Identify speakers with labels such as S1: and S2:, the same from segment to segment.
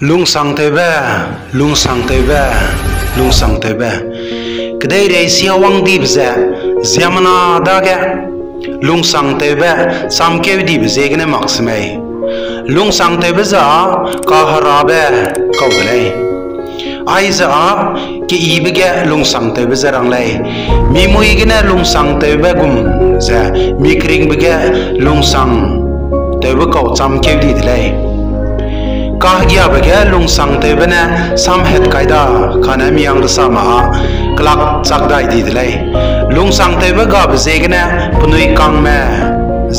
S1: lung sang tebe kedai re siawang di bze zamana daga lung sang tebe samke di bze gene maksmei lung sang tebe za ka harabe kaudlei aiza ki ibege lung sang tebe zarang lei mi moi gene lung sang tebe gum za mi kring bege lung sang tebe kau samke di lei kahgia bege lung sang tebe ne samhet kaida khana miang sama klak chakdai di lei lung sang tebe ga bze gene punui kang me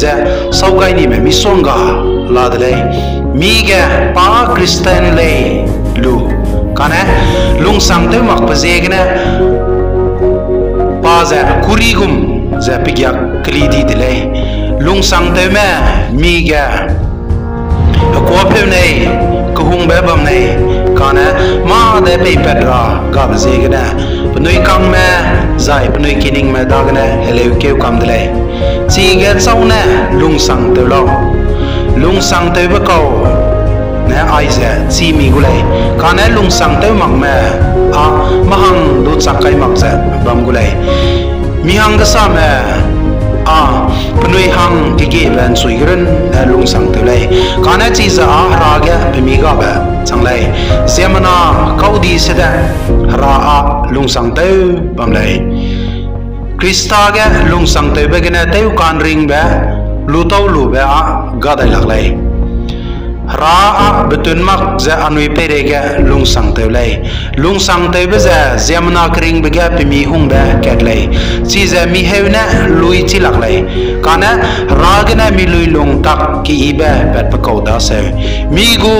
S1: ze saugai ni me mi songa la de lei mi ge pa kristen lei lu kana lung sang tebe mak bze gene pa ze kurigum ze pigya kli di lei lung sang tebe mi ge ko pe nei kuhung be bam nei kana ma de pe pedra ga bze gene punui kang me zai punui kining me dagne heleu ke kam dele chi ge saune lung sang te lo lung sang te ba ko ne ai ze chi mi gulai kana lung sang te mak me a mahang du chakai mak ze bam gulai mi hang ga sa me punui hang ki ban sui gren lung sang te lai kana chi za ra ga pe mi ga ba chang lai zemana kaudi se da ra lung sang te bam lai krista ga lung sang te be gena te kan ring ba lu tau lu ba ga dai lak lai ra betun mak za anui pere ga lung sang te lai lung sang te be za zemana kring be ga pe mi hung ba ket lai chi za mi hewna lui chi lak lai kana ra gena mi lui lung tak ki ba pat pa ko da se mi gu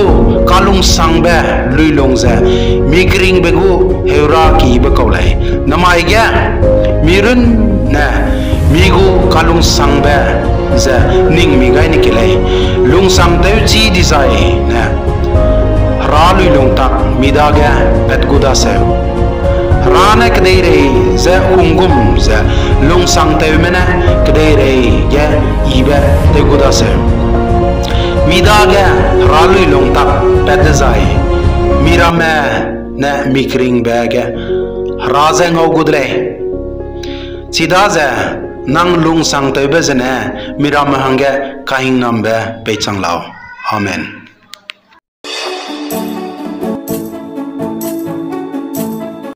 S1: kalung sang ba lui lung za mi kring be gu hewra ki ba ko lai namai ga mi run na mi gu kalung sang ba za ning mi gai ni kelai lung sang te chi desai na ra lui lung tak mi da ga pat gu da se ra na kdei re za ungum za lung sang te mena kdei re ya iba te gu da se mi da ga ra lui lung tak pat desai mi ra me na mi kring ba ga ra za ngau gudle chi da za nang lung sang te be zene miram hangge kahing nambe pe changlao amen.